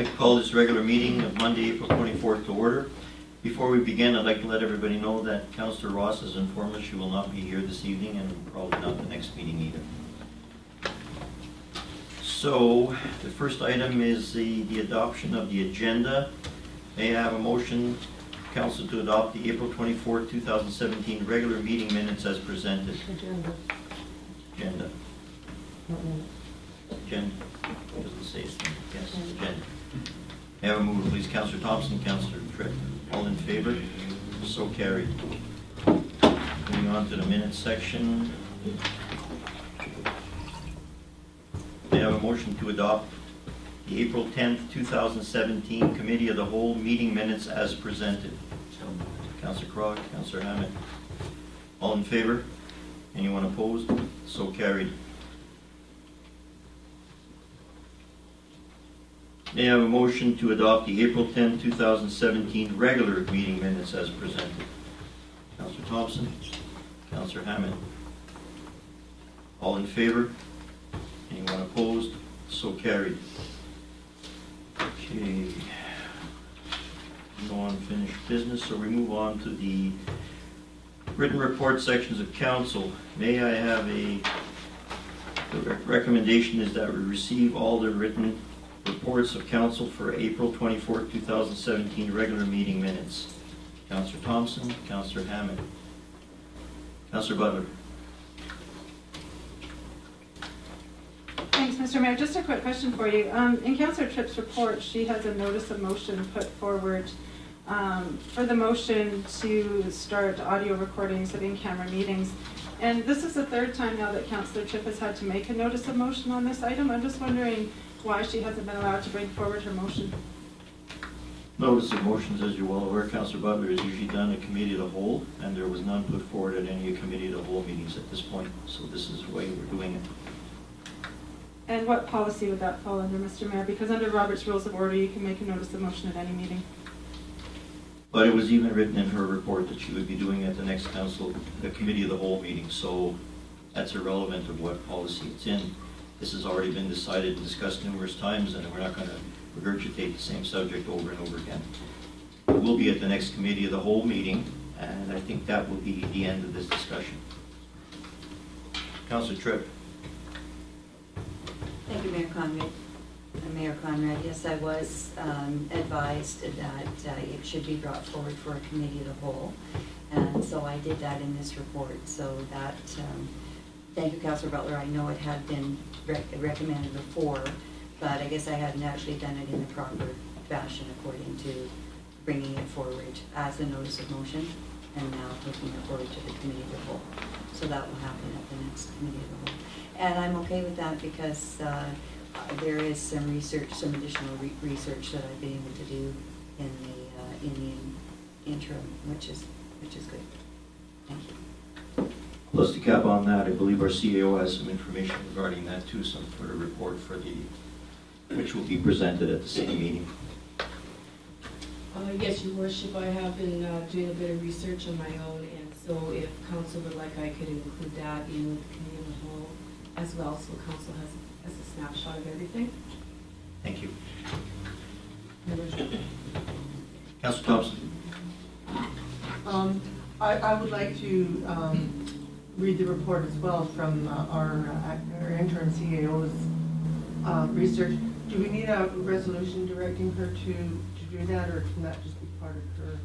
I'd like to call this regular meeting of Monday, April 24th to order. Before we begin, I'd like to let everybody know that Councillor Ross has informed us she will not be here this evening and probably not the next meeting either. So, the first item is the adoption of the agenda. May I have a motion, Council, to adopt the April 24, 2017 regular meeting minutes as presented? Agenda. Agenda. Not minutes. Agenda. Doesn't say it. Yes, agenda. May I have a mover, please? Councillor Thompson, Councillor Tripp. All in favor? So carried. Moving on to the minutes section. May I have a motion to adopt the April 10th, 2017 Committee of the Whole meeting minutes as presented? Councillor Krog, Councillor Hammond. All in favor? Anyone opposed? So carried. May I have a motion to adopt the April 10, 2017 regular meeting minutes as presented? Councillor Thompson, Councillor Hammond. All in favor? Anyone opposed? So carried. Okay. No unfinished business, so we move on to the written report sections of council. May I have the recommendation is that we receive all the written reports of council for April 24, 2017 regular meeting minutes. Councillor Thompson, Councillor Hammond. Councillor Butler. Thanks, Mr. Mayor. Just a quick question for you. In Councillor Tripp's report, she has a notice of motion put forward for the motion to start audio recordings of in-camera meetings. And this is the third time now that Councillor Tripp has had to make a notice of motion on this item. I'm just wondering why she hasn't been allowed to bring forward her motion. Notice of motions, as you're well aware, Councillor Butler, is usually done at committee of the whole, and there was none put forward at any committee of the whole meetings at this point. So this is the way we're doing it. And what policy would that fall under, Mr. Mayor? Because under Robert's Rules of Order, you can make a notice of motion at any meeting. But it was even written in her report that she would be doing at the next council, the committee of the whole meeting. So that's irrelevant of what policy it's in. This has already been decided and discussed numerous times, and we're not going to regurgitate the same subject over and over again. It will be at the next committee of the whole meeting, and I think that will be the end of this discussion. Councillor Tripp. Thank you, Mayor Conrad. Mayor Conrad, yes, I was advised that it should be brought forward for a committee of the whole, and so I did that in this report. So that, thank you, Councillor Butler. I know it had been recommended before, but I guess I hadn't actually done it in the proper fashion according to bringing it forward as a notice of motion, and now taking it forward to the committee of the whole. So that will happen at the next committee of the whole. And I'm okay with that because there is some research, some additional research that I've been able to do in the interim, which is good. Thank you. Plus to cap on that, I believe our CAO has some information regarding that too, some sort of report for which will be presented at the same meeting. Yes, Your Worship, I have been doing a bit of research on my own, and so if Council would like, I could include that in with the Committee of the Whole as well, so Council has a snapshot of everything. Thank you. Your Worship. Councillor Thompson. I would like to read the report as well from our interim CAO's research. Do we need a resolution directing her to do that, or can that just be part of her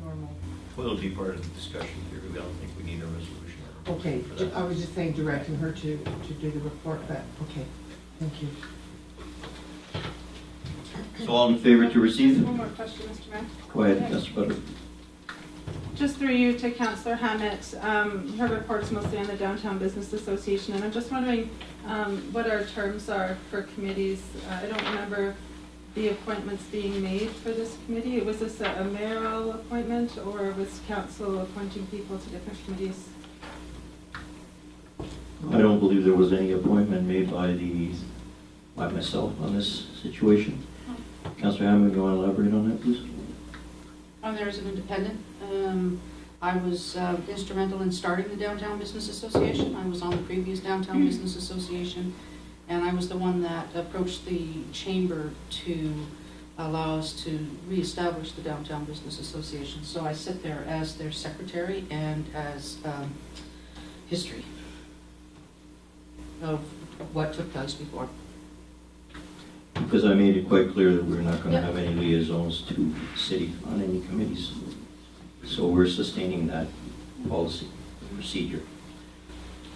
normal? Well, it'll be part of the discussion here. I don't think we need a resolution. Okay, I was just saying directing her to do the report, but okay, thank you. So all in favor to receive? One more question, Mr. Mayor. Go ahead, Councillor Butler. Just through you to Councillor Hammett, her report's mostly on the Downtown Business Association, and I'm just wondering what our terms are for committees. I don't remember the appointments being made for this committee. Was this a mayoral appointment, or was council appointing people to different committees? I don't believe there was any appointment made by myself on this situation. Councillor Hammond, you want to elaborate on that, please? There is an independent. I was instrumental in starting the Downtown Business Association. I was on the previous Downtown Business Association, and I was the one that approached the chamber to allow us to reestablish the Downtown Business Association. So I sit there as their secretary and as history of what took place before. Because I made it quite clear that we're not going to Yep. have any liaisons to city on any committees. So we're sustaining that policy procedure.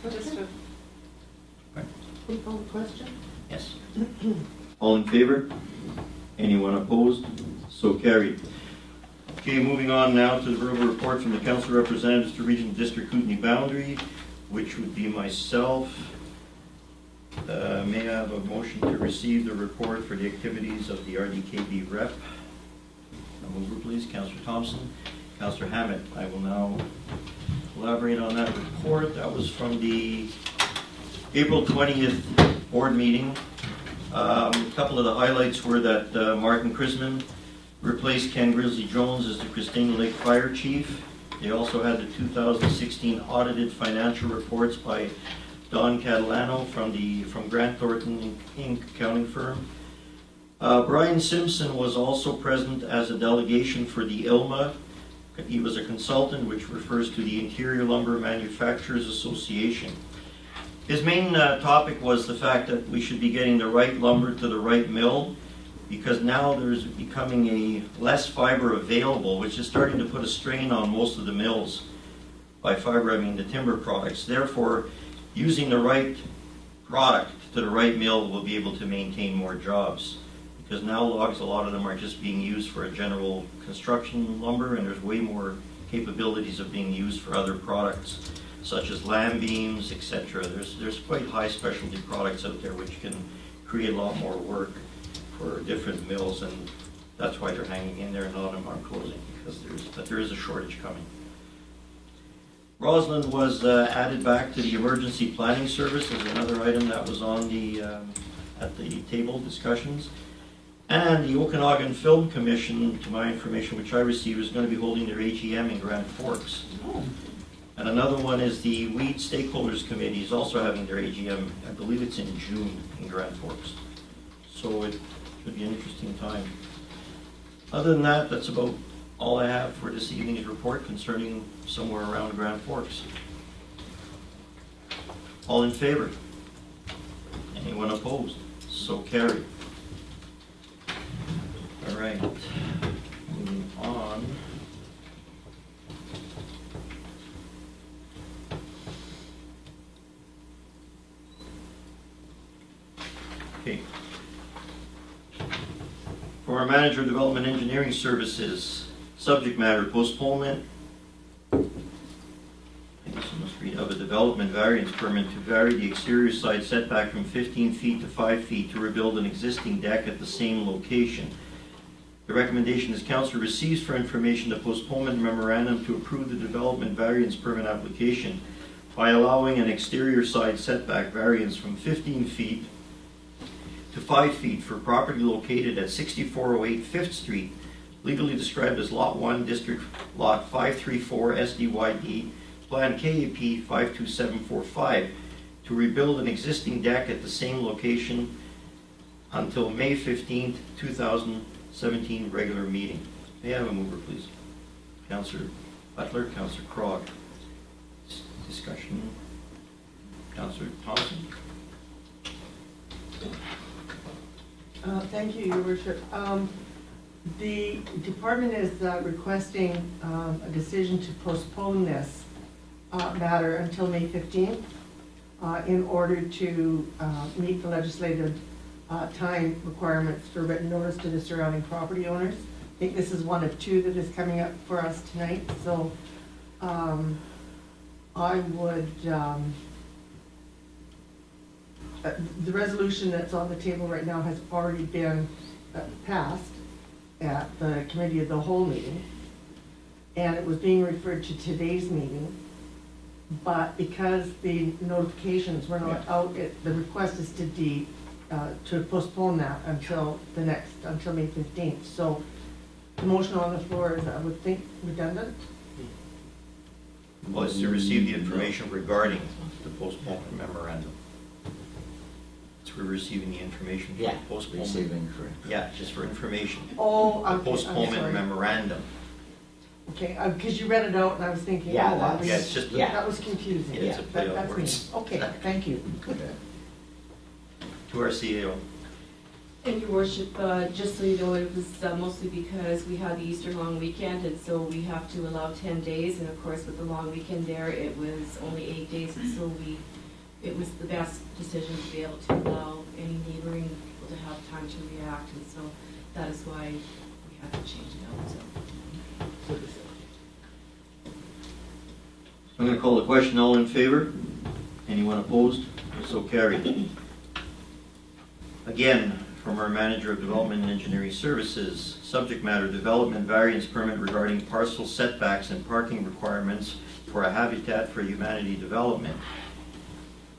Understood. We call the question? Yes. All in favor? Anyone opposed? So carried. Okay, moving on now to the verbal report from the council representatives to Regional District Kootenai Boundary, which would be myself. May I have a motion to receive the report for the activities of the RDKB rep? A mover, please. Councillor Thompson. Councillor Hammett. I will now elaborate on that report. That was from the April 20th board meeting. A couple of the highlights were that Martin Chrisman replaced Ken Grizzly Jones as the Christina Lake Fire Chief. They also had the 2016 audited financial reports by Don Catalano from Grant Thornton Inc. accounting firm. Brian Simpson was also present as a delegation for the ILMA. He was a consultant, which refers to the Interior Lumber Manufacturers Association. His main topic was the fact that we should be getting the right lumber to the right mill, because now there's becoming a less fiber available, which is starting to put a strain on most of the mills. By fiber, I mean the timber products. Therefore, using the right product to the right mill will be able to maintain more jobs. Because now logs, a lot of them are just being used for a general construction lumber, and there's way more capabilities of being used for other products, such as lam beams, etc. There's quite high specialty products out there which can create a lot more work for different mills, and that's why they're hanging in there and a lot of them are closing, but there is a shortage coming. Roslyn was added back to the Emergency Planning Service as another item that was on the at the table discussions. And the Okanagan Film Commission, to my information, which I received, is going to be holding their AGM in Grand Forks. And another one is the Weed Stakeholders Committee is also having their AGM. I believe it's in June in Grand Forks. So it should be an interesting time. Other than that, that's about all I have for this evening's report concerning somewhere around Grand Forks. All in favor? Anyone opposed? So carried. All right, moving on. Okay. For our Manager of Development Engineering Services, subject matter postponement. I guess I must read of a development variance permit to vary the exterior side setback from 15 feet to 5 feet to rebuild an existing deck at the same location. The recommendation is council receives for information the postponement memorandum to approve the development variance permit application by allowing an exterior side setback variance from 15 feet to 5 feet for property located at 6408 5th Street, legally described as Lot 1, District Lot 534 SDYD, Plan KAP 52745, to rebuild an existing deck at the same location until May 15th, 2017 regular meeting. May I have a mover, please? Councillor Butler, Councillor Krog. Discussion. Councillor Thompson. Thank you, Your Worship. The department is requesting a decision to postpone this matter until May 15th in order to meet the legislative time requirements for written notice to the surrounding property owners. I think this is one of two that is coming up for us tonight, so I would, the resolution that's on the table right now has already been passed at the Committee of the Whole meeting, and it was being referred to today's meeting, but because the notifications were not out, the request is to postpone that until until May 15th. So the motion on the floor is, I would think, redundant. Well, it's to receive the information regarding the postponement memorandum. It's we're receiving the information for Yeah, the postponement. receiving, correct. Yeah, just for information. Oh, The okay, I'm postponement sorry. memorandum. Okay, because you read it out and I was thinking, Yeah, oh, that's- Yeah, it's just, Yeah. that was confusing. Yeah, it's a play on That's me. words. Okay, thank you. to our CAO. And your worship, just so you know, it was mostly because we had the Easter long weekend, and so we have to allow 10 days, and of course with the long weekend there, it was only 8 days, and so it was the best decision to be able to allow any neighboring people to have time to react, and so that is why we had to change it out, so. I'm going to call the question. All in favor? Anyone opposed? So carried. Again, from our Manager of Development and Engineering Services, subject matter development variance permit regarding parcel setbacks and parking requirements for a Habitat for Humanity development.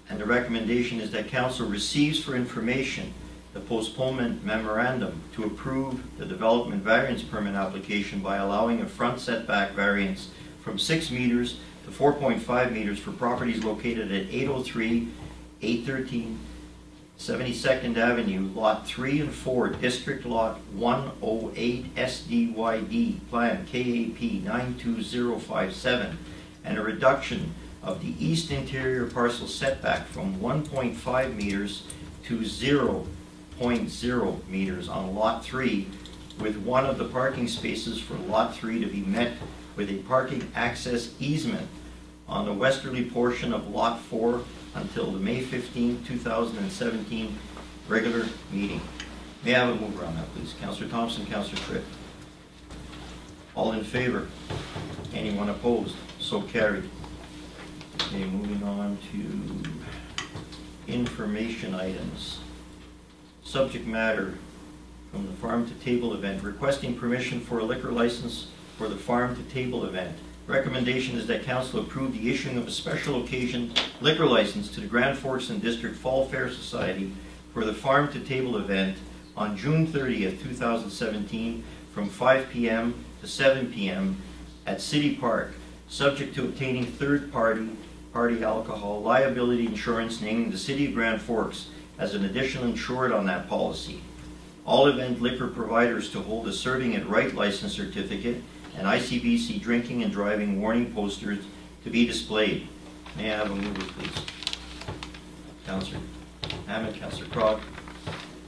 And the recommendation is that Council receives for information the postponement memorandum to approve the development variance permit application by allowing a front setback variance from 6 meters to 4.5 meters for properties located at 803, 813, 72nd Avenue, Lot 3 and 4, District Lot 108 SDYD, Plan KAP 92057, and a reduction of the east interior parcel setback from 1.5 meters to 0.0 meters on Lot 3, with one of the parking spaces for Lot 3 to be met with a parking access easement on the westerly portion of Lot 4 until the May 15, 2017 regular meeting. May I have a mover on that, please? Councillor Thompson, Councillor Tripp. All in favor? Anyone opposed? So carried. Okay, moving on to information items. Subject matter from the Farm to Table event, requesting permission for a liquor license for the Farm to Table event. Recommendation is that Council approve the issuing of a special occasion liquor license to the Grand Forks and District Fall Fair Society for the Farm to Table event on June 30th, 2017 from 5 p.m. to 7 p.m. at City Park, subject to obtaining third-party alcohol liability insurance, naming the City of Grand Forks as an additional insured on that policy. All event liquor providers to hold a serving at right license certificate and ICBC drinking and driving warning posters to be displayed. May I have a mover, please? Councillor Hammond, Councillor Crog,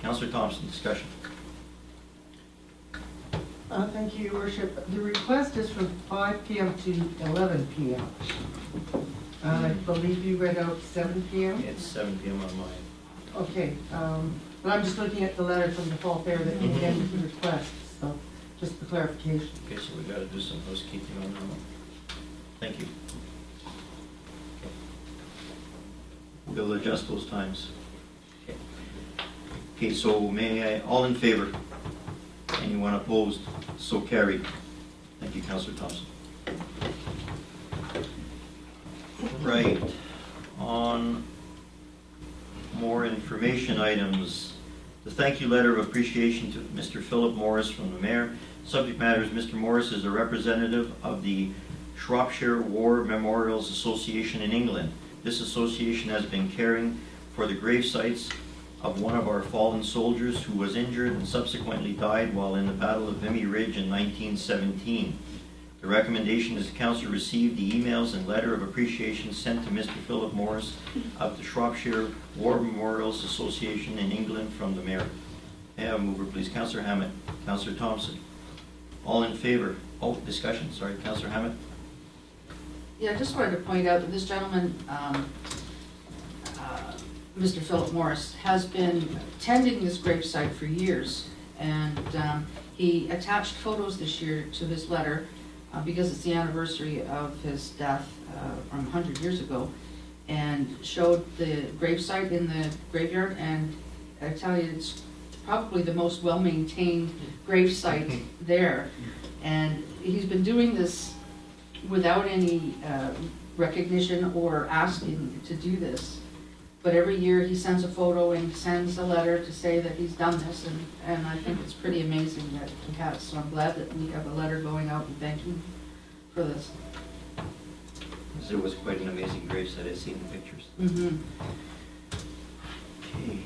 Councillor Thompson, discussion. Thank you, Your Worship. The request is from 5 p.m. to 11 p.m. I believe you read out 7 p.m.? It's 7 p.m. on mine. Okay, but I'm just looking at the letter from the Fall Fair that came in with the request, so just for clarification. Okay, so we got to do some housekeeping on that one. Thank you. We'll adjust those times. Okay, so may I, all in favor? Anyone opposed? So carried. Thank you, Councillor Thompson. Right, on more information items, the thank you letter of appreciation to Mr. Philip Morris from the Mayor. Subject matter is Mr. Morris is a representative of the Shropshire War Memorials Association in England. This association has been caring for the grave sites of one of our fallen soldiers who was injured and subsequently died while in the Battle of Vimy Ridge in 1917. The recommendation is the Council receive the emails and letter of appreciation sent to Mr. Philip Morris of the Shropshire War Memorials Association in England from the Mayor. May I have a mover, please? Councillor Hammett, Councillor Thompson. All in favor? Oh, discussion, sorry, Councillor Hammett. Yeah, I just wanted to point out that this gentleman, Mr. Philip Morris, has been tending this gravesite for years, and he attached photos this year to his letter because it's the anniversary of his death from 100 years ago, and showed the gravesite in the graveyard, and I tell you, it's probably the most well-maintained gravesite there, and he's been doing this without any recognition or asking to do this. But every year he sends a photo and sends a letter to say that he's done this, and I think it's pretty amazing that he has. So I'm glad that we have a letter going out and thank him for this. It was quite an amazing gravesite. I've seen the pictures. Mm-hmm. Okay.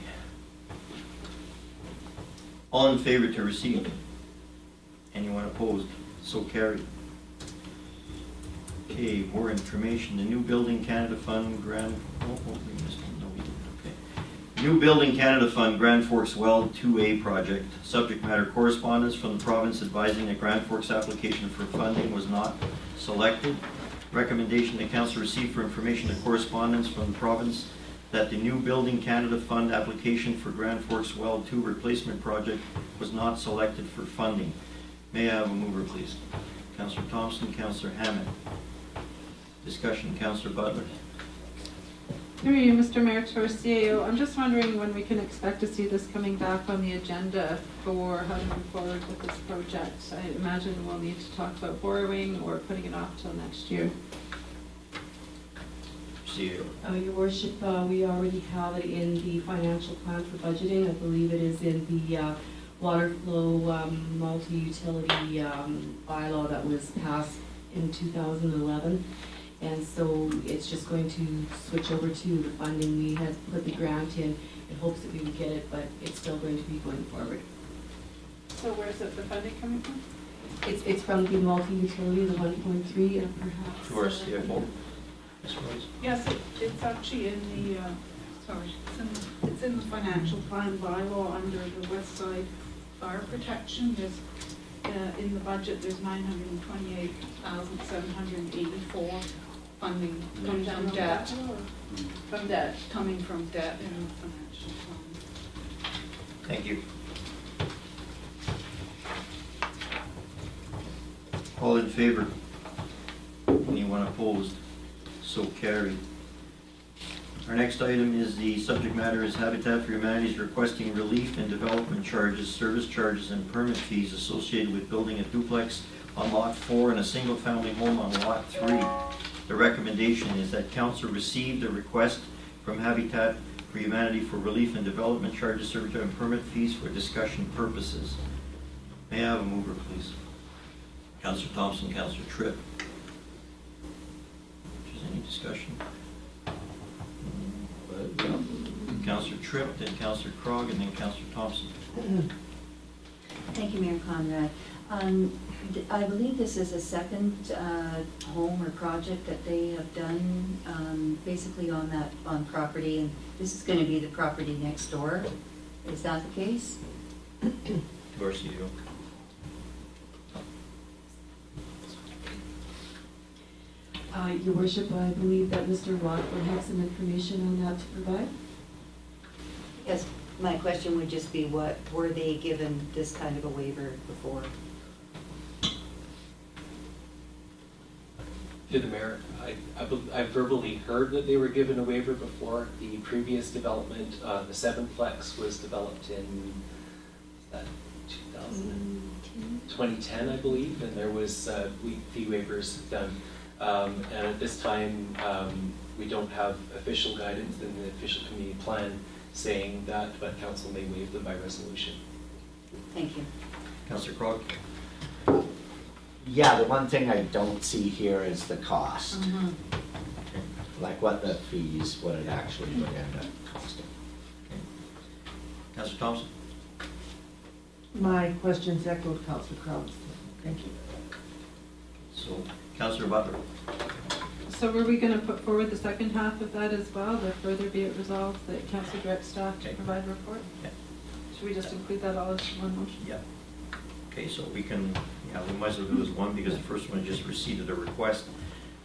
All in favor to receive? Anyone opposed? So carried. Okay, more information. The New Building Canada Fund Grand, we missed one. No, we didn't. Okay. New Building Canada Fund Grand Forks Well 2A project. Subject matter correspondence from the province advising that Grand Forks application for funding was not selected. Recommendation the council receive for information and correspondence from the province that the New Building Canada Fund application for Grand Forks Well 2 replacement project was not selected for funding. May I have a mover, please? Councillor Thompson, Councillor Hammond. Discussion, Councillor Butler. Through you, Mr. Mayor, to our CAO, I'm just wondering when we can expect to see this coming back on the agenda for how to move forward with this project. I imagine we'll need to talk about borrowing or putting it off till next year. CEO. Your worship, we already have it in the financial plan for budgeting. I believe it is in the water flow multi-utility bylaw that was passed in 2011. And so it's just going to switch over to the funding. We had put the grant in hopes that we would get it, but it's still going to be going forward. So where's the funding coming from? It's from the multi-utility, the 1.3, and perhaps. To our CFO. Ms. Rose. Yes, it's actually in the, it's in the financial plan bylaw under the West Side Fire Protection. There's, in the budget, there's 928,784 funding comes from debt. From debt. Coming from debt in the financial plan. Thank you. All in favor? Anyone opposed? So carried. Our next item is the subject matter is Habitat for Humanity's requesting relief and development charges, service charges, and permit fees associated with building a duplex on Lot 4 and a single-family home on Lot 3. The recommendation is that council receive the request from Habitat for Humanity for relief and development charges, service charges, and permit fees for discussion purposes. May I have a mover, please? Councillor Thompson, Councillor Tripp. Is there any discussion? Councillor Tripp, then Councillor Krog, and then Councillor Thompson. Thank you, Mayor Conrad. I believe this is a second home or project that they have done basically on property, and this is going to be the property next door. Is that the case? To our CEO. Your worship, I believe that Mr. Rock will have some information on that to provide. Yes, my question would just be, what were they given this kind of a waiver before? To the mayor, I verbally heard that they were given a waiver before. The previous development, the 7-plex, was developed in 2010, I believe, and there was fee waivers done. And at this time, we don't have official guidance in the official community plan saying that, but council may waive them by resolution. Thank you. Councillor Krog. Yeah, the one thing I don't see here is the cost. Mm-hmm. Like what the fees, what it actually would end up costing. Okay. Councillor Thompson. My questions echoed Councillor Crow's. Thank you. So, Councillor Butler. So were we going to put forward the second half of that as well, that further be it resolved that council directs staff to Okay. provide a report? Yeah. Should we just include that all as one motion? Yeah. Okay, so we can, we might as well do this one because the first one just received a request.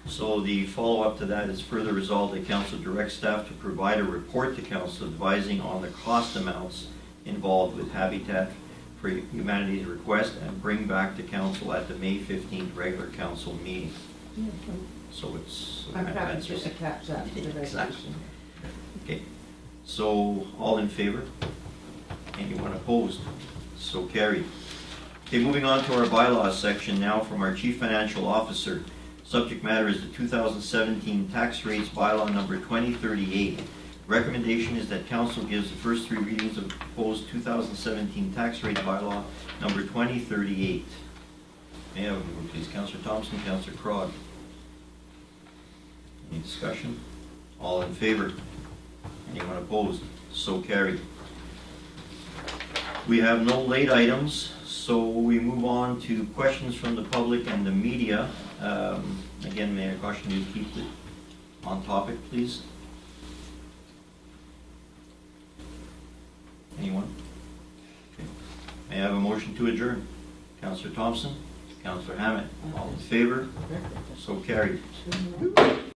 So the follow-up to that is further resolved that council directs staff to provide a report to council advising on the cost amounts involved with Habitat for Humanity's request and bring back to council at the May 15th regular council meeting. So it's. I'm happy that's to just- attach that to the Exactly. resolution. Okay, so all in favor? Anyone opposed? So carried. Okay, moving on to our bylaws section now from our Chief Financial Officer. Subject matter is the 2017 Tax Rates Bylaw number 2038. Recommendation is that council gives the first 3 readings of the proposed 2017 Tax Rates Bylaw number 2038. May I have a mover, please? Councillor Thompson, Councillor Krog. Any discussion? All in favor? Anyone opposed? So carried. We have no late items, so we move on to questions from the public and the media. Again, may I caution you to keep it on topic, please? Anyone? Okay. May I have a motion to adjourn? Councillor Thompson, Councillor Hammett, all in favor? So carried.